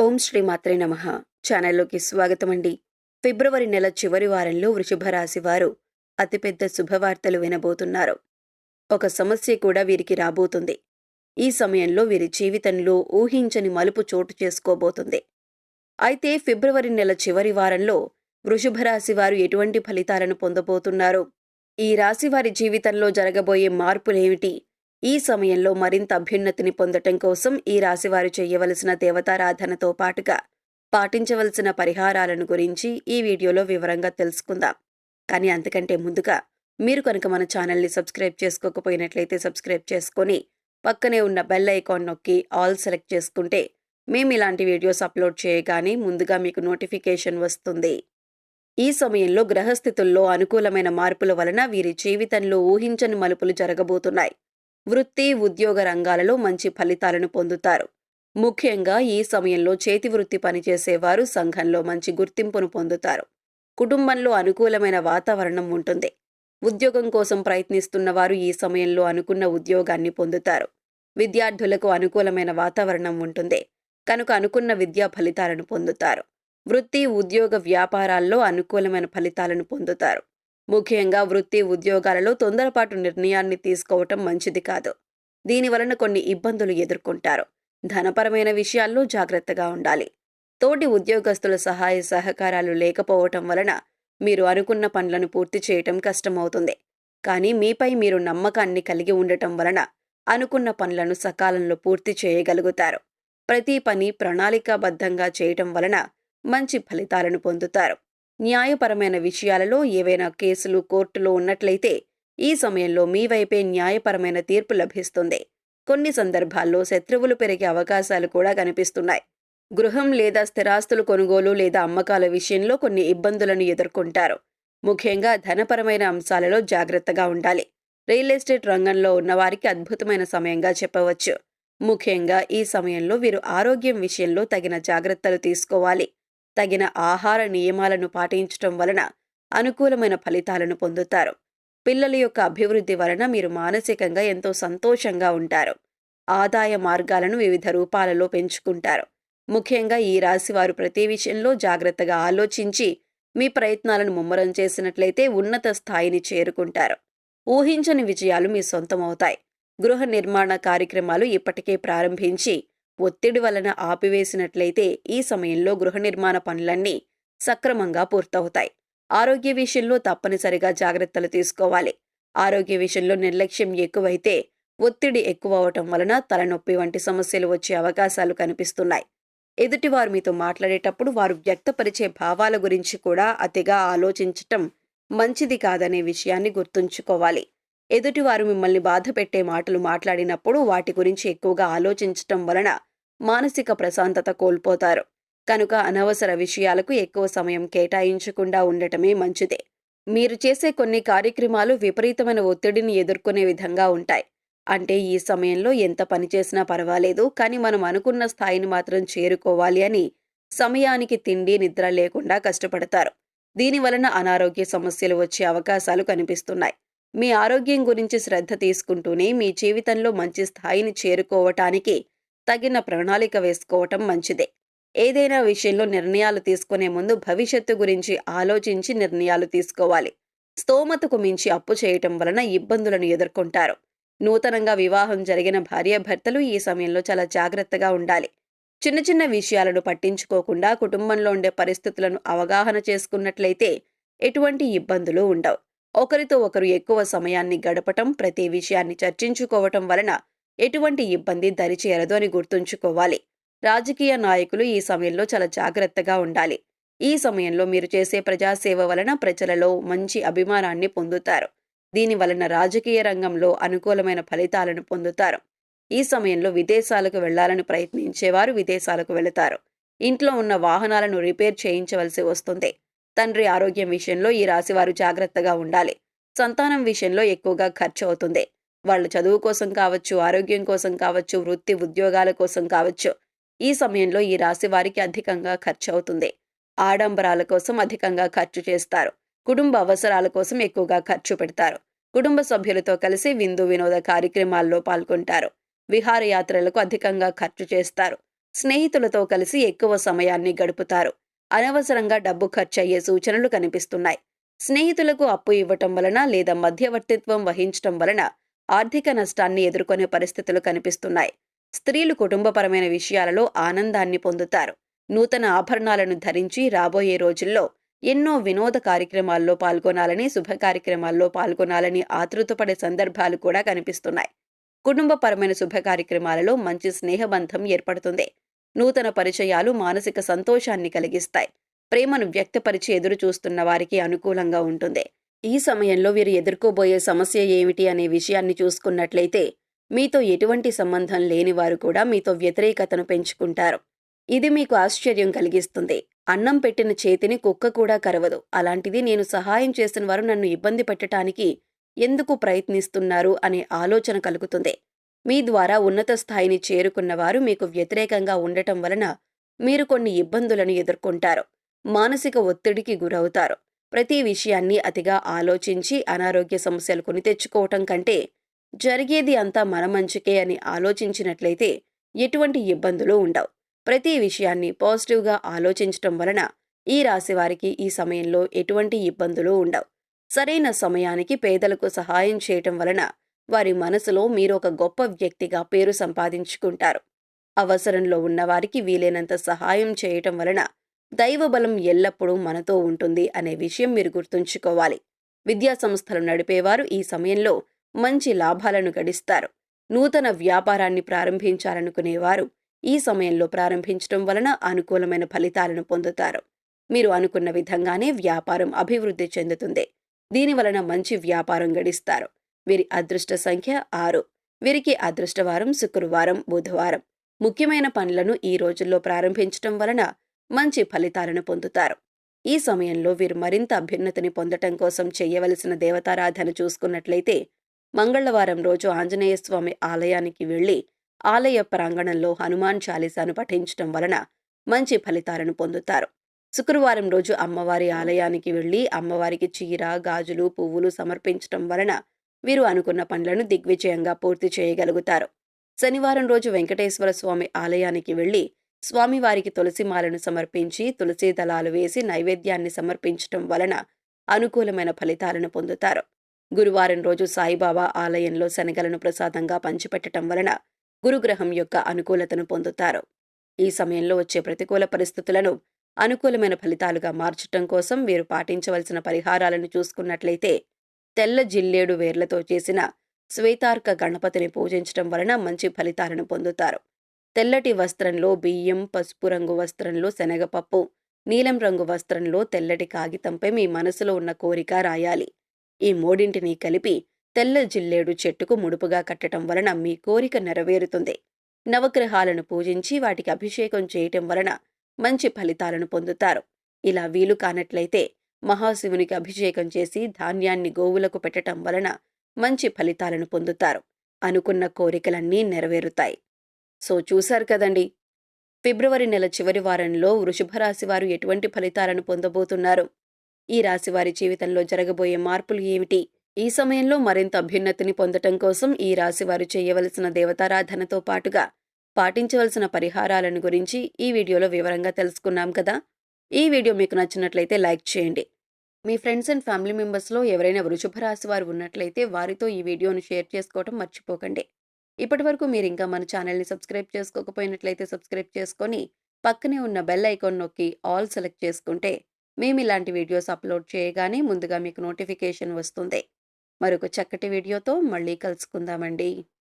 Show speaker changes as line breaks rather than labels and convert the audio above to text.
ఓం శ్రీ మాత్రే నమః. ఛానల్లోకి స్వాగతమండి. ఫిబ్రవరి నెల చివరి వారంలో వృషభ రాశి వారు అతిపెద్ద శుభవార్తలు వినబోతున్నారు. ఒక సమస్య కూడా వీరికి రాబోతుంది. ఈ సమయంలో వీరి జీవితంలో ఊహించని మలుపు చోటు చేసుకోబోతుంది. అయితే ఫిబ్రవరి నెల చివరి వారంలో వృషభ రాశి వారు ఎటువంటి ఫలితాలను పొందబోతున్నారు? ఈ రాశి వారి జీవితంలో జరగబోయే మార్పులేమిటి? ఈ సమయంలో మరింత అభ్యున్నతిని పొందటం కోసం ఈ రాశివారు చేయవలసిన దేవతారాధనతో పాటుగా పాటించవలసిన పరిహారాలను గురించి ఈ వీడియోలో వివరంగా తెలుసుకుందాం. కానీ అంతకంటే ముందుగా మీరు కనుక మన ఛానల్ని సబ్స్క్రైబ్ చేసుకోకపోయినట్లయితే సబ్స్క్రైబ్ చేసుకొని పక్కనే ఉన్న బెల్ ఐకాన్ నొక్కి ఆల్ సెలెక్ట్ చేసుకుంటే మేము ఇలాంటి వీడియోస్ అప్లోడ్ చేయగానే ముందుగా మీకు నోటిఫికేషన్ వస్తుంది. ఈ సమయంలో గ్రహస్థితుల్లో అనుకూలమైన మార్పుల వలన వీరి జీవితంలో ఊహించని మలుపులు జరగబోతున్నాయి. వృత్తి, ఉద్యోగ రంగాలలో మంచి ఫలితాలను పొందుతారు. ముఖ్యంగా ఈ సమయంలో చేతి వృత్తి పనిచేసేవారు సంఘంలో మంచి గుర్తింపును పొందుతారు. కుటుంబంలో అనుకూలమైన వాతావరణం ఉంటుంది. ఉద్యోగం కోసం ప్రయత్నిస్తున్న వారు ఈ సమయంలో అనుకున్న ఉద్యోగాన్ని పొందుతారు. విద్యార్థులకు అనుకూలమైన వాతావరణం ఉంటుంది కనుక అనుకున్న విద్యా ఫలితాలను పొందుతారు. వృత్తి, ఉద్యోగ వ్యాపారాల్లో అనుకూలమైన ఫలితాలను పొందుతారు. ముఖ్యంగా వృత్తి, ఉద్యోగాలలో తొందరపాటు నిర్ణయాన్ని తీసుకోవటం మంచిది కాదు. దీనివలన కొన్ని ఇబ్బందులు ఎదుర్కొంటారు. ధనపరమైన విషయాల్లో జాగ్రత్తగా ఉండాలి. తోటి ఉద్యోగస్తుల సహాయ సహకారాలు లేకపోవటం వలన మీరు అనుకున్న పనులను పూర్తి చేయటం కష్టమవుతుంది. కానీ మీపై మీరు నమ్మకాన్ని కలిగి ఉండటం వలన అనుకున్న పనులను సకాలంలో పూర్తి చేయగలుగుతారు. ప్రతి పని ప్రణాళికాబద్ధంగా చేయటం వలన మంచి ఫలితాలను పొందుతారు. న్యాయపరమైన విషయాలలో ఏవైనా కేసులు కోర్టులో ఉన్నట్లయితే ఈ సమయంలో మీ వైపే న్యాయపరమైన తీర్పు లభిస్తుంది. కొన్ని సందర్భాల్లో శత్రువులు పెరిగే అవకాశాలు కూడా కనిపిస్తున్నాయి. గృహం లేదా స్థిరాస్తులు కొనుగోలు లేదా అమ్మకాల విషయంలో కొన్ని ఇబ్బందులను ఎదుర్కొంటారు. ముఖ్యంగా ధనపరమైన అంశాలలో జాగ్రత్తగా ఉండాలి. రియల్ ఎస్టేట్ రంగంలో ఉన్నవారికి అద్భుతమైన సమయంగా చెప్పవచ్చు. ముఖ్యంగా ఈ సమయంలో వీరు ఆరోగ్యం విషయంలో తగిన జాగ్రత్తలు తీసుకోవాలి. తగిన ఆహార నియమాలను పాటించటం వలన అనుకూలమైన ఫలితాలను పొందుతారు. పిల్లల యొక్క అభివృద్ధి వలన మీరు మానసికంగా ఎంతో సంతోషంగా ఉంటారు. ఆదాయ మార్గాలను వివిధ రూపాలలో పెంచుకుంటారు. ముఖ్యంగా ఈ రాశి వారు ప్రతి విషయంలో జాగ్రత్తగా ఆలోచించి మీ ప్రయత్నాలను ముమ్మరం చేసినట్లయితే ఉన్నత స్థాయిని చేరుకుంటారు. ఊహించని విజయాలు మీ సొంతమవుతాయి. గృహ నిర్మాణ కార్యక్రమాలు ఇప్పటికే ప్రారంభించి ఒత్తిడి వలన ఆపివేసినట్లయితే ఈ సమయంలో గృహ నిర్మాణ పనులన్నీ సక్రమంగా పూర్తవుతాయి. ఆరోగ్య విషయంలో తప్పనిసరిగా జాగ్రత్తలు తీసుకోవాలి. ఆరోగ్య విషయంలో నిర్లక్ష్యం ఎక్కువైతే ఒత్తిడి ఎక్కువ అవటం వలన తలనొప్పి వంటి సమస్యలు వచ్చే అవకాశాలు కనిపిస్తున్నాయి. ఎదుటివారు మీతో మాట్లాడేటప్పుడు వారు వ్యక్తపరిచే భావాల గురించి కూడా అతిగా ఆలోచించటం మంచిది కాదనే విషయాన్ని గుర్తుంచుకోవాలి. ఎదుటివారు మిమ్మల్ని బాధ పెట్టే మాటలు మాట్లాడినప్పుడు వాటి గురించి ఎక్కువగా ఆలోచించటం వలన మానసిక ప్రశాంతత కోల్పోతారు. కనుక అనవసర విషయాలకు ఎక్కువ సమయం కేటాయించకుండా ఉండటమే మంచిదే. మీరు చేసే కొన్ని కార్యక్రమాలు విపరీతమైన ఒత్తిడిని ఎదుర్కొనే విధంగా ఉంటాయి. అంటే ఈ సమయంలో ఎంత పని చేసినా పర్వాలేదు, కానీ మనం అనుకున్న స్థాయిని మాత్రం చేరుకోవాలి అని సమయానికి తిండి, నిద్ర లేకుండా కష్టపడతారు. దీనివలన అనారోగ్య సమస్యలు వచ్చే అవకాశాలు కనిపిస్తున్నాయి. మీ ఆరోగ్యం గురించి శ్రద్ధ తీసుకుంటూనే మీ జీవితంలో మంచి స్థాయిని చేరుకోవటానికి తగిన ప్రణాళిక వేసుకోవటం మంచిదే. ఏదైనా విషయంలో నిర్ణయాలు తీసుకునే ముందు భవిష్యత్తు గురించి ఆలోచించి నిర్ణయాలు తీసుకోవాలి. స్తోమతకు మించి అప్పు చేయటం వలన ఇబ్బందులను ఎదుర్కొంటారు. నూతనంగా వివాహం జరిగిన భార్యాభర్తలు ఈ సమయంలో చాలా జాగ్రత్తగా ఉండాలి. చిన్న చిన్న విషయాలను పట్టించుకోకుండా కుటుంబంలో ఉండే పరిస్థితులను అవగాహన చేసుకున్నట్లయితే ఎటువంటి ఇబ్బందులు ఉండవు. ఒకరితో ఒకరు ఎక్కువ సమయాన్ని గడపటం, ప్రతి విషయాన్ని చర్చించుకోవటం వలన ఎటువంటి ఇబ్బంది దరిచేరదు అని గుర్తుంచుకోవాలి. రాజకీయ నాయకులు ఈ సమయంలో చాలా జాగ్రత్తగా ఉండాలి. ఈ సమయంలో మీరు చేసే ప్రజాసేవ వలన ప్రజలలో మంచి అభిమానాన్ని పొందుతారు. దీని వలన రాజకీయ రంగంలో అనుకూలమైన ఫలితాలను పొందుతారు. ఈ సమయంలో విదేశాలకు వెళ్లాలని ప్రయత్నించేవారు విదేశాలకు వెళతారు. ఇంట్లో ఉన్న వాహనాలను రిపేర్ చేయించవలసి వస్తుంది. తండ్రి ఆరోగ్యం విషయంలో ఈ రాశివారు జాగ్రత్తగా ఉండాలి. సంతానం విషయంలో ఎక్కువగా ఖర్చు అవుతుంది. వాళ్ళ చదువు కోసం కావచ్చు, ఆరోగ్యం కోసం కావచ్చు, వృత్తి ఉద్యోగాల కోసం కావచ్చు, ఈ సమయంలో ఈ రాశి వారికి అధికంగా ఖర్చు అవుతుంది. ఆడంబరాల కోసం అధికంగా ఖర్చు చేస్తారు. కుటుంబ అవసరాల కోసం ఎక్కువగా ఖర్చు పెడతారు. కుటుంబ సభ్యులతో కలిసి విందు వినోద కార్యక్రమాల్లో పాల్గొంటారు. విహారయాత్రలకు అధికంగా ఖర్చు చేస్తారు. స్నేహితులతో కలిసి ఎక్కువ సమయాన్ని గడుపుతారు. అనవసరంగా డబ్బు ఖర్చయ్యే సూచనలు కనిపిస్తున్నాయి. స్నేహితులకు అప్పు ఇవ్వటం వలన లేదా మధ్యవర్తిత్వం వహించటం వలన ఆర్థిక నష్టాన్ని ఎదుర్కొనే పరిస్థితులు కనిపిస్తున్నాయి. స్త్రీలు కుటుంబపరమైన విషయాలలో ఆనందాన్ని పొందుతారు. నూతన ఆభరణాలను ధరించి రాబోయే రోజుల్లో ఎన్నో వినోద కార్యక్రమాల్లో పాల్గొనాలని, శుభ కార్యక్రమాల్లో పాల్గొనాలని ఆతృతపడే సందర్భాలు కూడా కనిపిస్తున్నాయి. కుటుంబపరమైన శుభ కార్యక్రమాలలో మంచి స్నేహబంధం ఏర్పడుతుంది. నూతన పరిచయాలు మానసిక సంతోషాన్ని కలిగిస్తాయి. ప్రేమను వ్యక్తపరిచి ఎదురు చూస్తున్న వారికి అనుకూలంగా ఉంటుంది. ఈ సమయంలో వీరు ఎదుర్కోబోయే సమస్య ఏమిటి అనే విషయాన్ని చూసుకున్నట్లయితే, మీతో ఎటువంటి సంబంధం లేని వారు కూడా మీతో వ్యతిరేకతను పెంచుకుంటారు. ఇది మీకు ఆశ్చర్యం కలిగిస్తుంది. అన్నం పెట్టిన చేతిని కుక్క కూడా కరవదు. అలాంటిది నేను సహాయం చేసిన వారు నన్ను ఇబ్బంది పెట్టడానికి ఎందుకు ప్రయత్నిస్తున్నారు అనే ఆలోచన కలుగుతుంది. మీ ద్వారా ఉన్నత స్థాయిని చేరుకున్నవారు మీకు వ్యతిరేకంగా ఉండటం వలన మీరు కొన్ని ఇబ్బందులను ఎదుర్కొంటారు. మానసిక ఒత్తిడికి గురవుతారు. ప్రతి విషయాన్ని అతిగా ఆలోచించి అనారోగ్య సమస్యలు కొని తెచ్చుకోవటం కంటే జరిగేది అంతా మన మంచికే అని ఆలోచించినట్లయితే ఎటువంటి ఇబ్బందులు ఉండవు. ప్రతి విషయాన్ని పాజిటివ్గా ఆలోచించటం వలన ఈ రాశి వారికి ఈ సమయంలో ఎటువంటి ఇబ్బందులు ఉండవు. సరైన సమయానికి పేదలకు సహాయం చేయటం వలన వారి మనసులో మీరు ఒక గొప్ప వ్యక్తిగా పేరు సంపాదించుకుంటారు. అవసరంలో ఉన్నవారికి వీలైనంత సహాయం చేయటం వలన దైవబలం ఎల్లప్పుడూ మనతో ఉంటుంది అనే విషయం మీరు గుర్తుంచుకోవాలి. విద్యా సంస్థలు నడిపేవారు ఈ సమయంలో మంచి లాభాలను గడిస్తారు. నూతన వ్యాపారాన్ని ప్రారంభించాలనుకునేవారు ఈ సమయంలో ప్రారంభించడం వలన అనుకూలమైన ఫలితాలను పొందుతారు. మీరు అనుకున్న విధంగానే వ్యాపారం అభివృద్ధి చెందుతుంది. దీనివలన మంచి వ్యాపారం గడిస్తారు. వీరి అదృష్ట సంఖ్య 6. వీరికి అదృష్టవారం శుక్రవారం, బుధవారం. ముఖ్యమైన పనులను ఈ రోజుల్లో ప్రారంభించటం వలన మంచి ఫలితాలను పొందుతారు. ఈ సమయంలో వీరు మరింత అభ్యున్నతిని పొందటం కోసం చేయవలసిన దేవతారాధన చూసుకున్నట్లయితే, మంగళవారం రోజు ఆంజనేయ స్వామి ఆలయానికి వెళ్లి ఆలయ ప్రాంగణంలో హనుమాన్ చాలీసాను పఠించటం వలన మంచి ఫలితాలను పొందుతారు. శుక్రవారం రోజు అమ్మవారి ఆలయానికి వెళ్లి అమ్మవారికి చీర, గాజులు, పువ్వులు సమర్పించటం వలన వీరు అనుకున్న పనులను దిగ్విజయంగా పూర్తి చేయగలుగుతారు. శనివారం రోజు వెంకటేశ్వర స్వామి ఆలయానికి వెళ్లి స్వామివారికి తులసిమాలను సమర్పించి తులసీ దళాలు వేసి నైవేద్యాన్ని సమర్పించటం వలన అనుకూలమైన ఫలితాలను పొందుతారు. గురువారం రోజు సాయిబాబా ఆలయంలో శనగలను ప్రసాదంగా పంచిపెట్టడం వలన గురుగ్రహం యొక్క అనుకూలతను పొందుతారు. ఈ సమయంలో వచ్చే ప్రతికూల పరిస్థితులను అనుకూలమైన ఫలితాలుగా మార్చటం కోసం వీరు పాటించవలసిన పరిహారాలను చూసుకున్నట్లయితే, తెల్ల జిల్లేడు వేర్లతో చేసిన శ్వేతార్క గణపతిని పూజించటం వలన మంచి ఫలితాలను పొందుతారు. తెల్లటి వస్త్రంలో బియ్యం, పసుపు రంగు వస్త్రంలో శనగపప్పు, నీలం రంగు వస్త్రంలో తెల్లటి కాగితంపై మీ మనసులో ఉన్న కోరిక రాయాలి. ఈ మూడింటిని కలిపి తెల్ల జిల్లేడు చెట్టుకు ముడుపుగా కట్టడం వలన మీ కోరిక నెరవేరుతుంది. నవగ్రహాలను పూజించి వాటికి అభిషేకం చేయటం వలన మంచి ఫలితాలను పొందుతారు. ఇలా వీలు కానట్లయితే మహాశివునికి అభిషేకం చేసి ధాన్యాన్ని గోవులకు పెట్టటం వలన మంచి ఫలితాలను పొందుతారు. అనుకున్న కోరికలన్నీ నెరవేరుతాయి. సో చూశారు కదండి, ఫిబ్రవరి నెల చివరి వారంలో వృషభ రాశి వారు ఎటువంటి ఫలితాలను పొందబోతున్నారు? ఈ రాశివారి జీవితంలో జరగబోయే మార్పులు ఏమిటి? ఈ సమయంలో మరింత అభ్యున్నతిని పొందటం కోసం ఈ రాశివారు చేయవలసిన దేవతారాధనతో పాటుగా పాటించవలసిన పరిహారాలను గురించి ఈ వీడియోలో వివరంగా తెలుసుకున్నాం కదా. ఈ వీడియో మీకు నచ్చినట్లయితే లైక్ చేయండి. మీ ఫ్రెండ్స్ అండ్ ఫ్యామిలీ మెంబర్స్లో ఎవరైనా వృషభ రాశి వారు ఉన్నట్లయితే వారితో ఈ వీడియోను షేర్ చేసుకోవడం మర్చిపోకండి. ఇప్పటివరకు మీరు ఇంకా మన ఛానల్ని సబ్స్క్రైబ్ చేసుకోకపోయినట్లయితే సబ్స్క్రైబ్ చేసుకొని పక్కనే ఉన్న బెల్ ఐకాన్ నొక్కి ఆల్ సెలెక్ట్ చేసుకుంటే మేము ఇలాంటి వీడియోస్ అప్లోడ్ చేయగానే ముందుగా మీకు నోటిఫికేషన్ వస్తుంది. మరొక చక్కటి వీడియోతో మళ్ళీ కలుసుకుందామండి.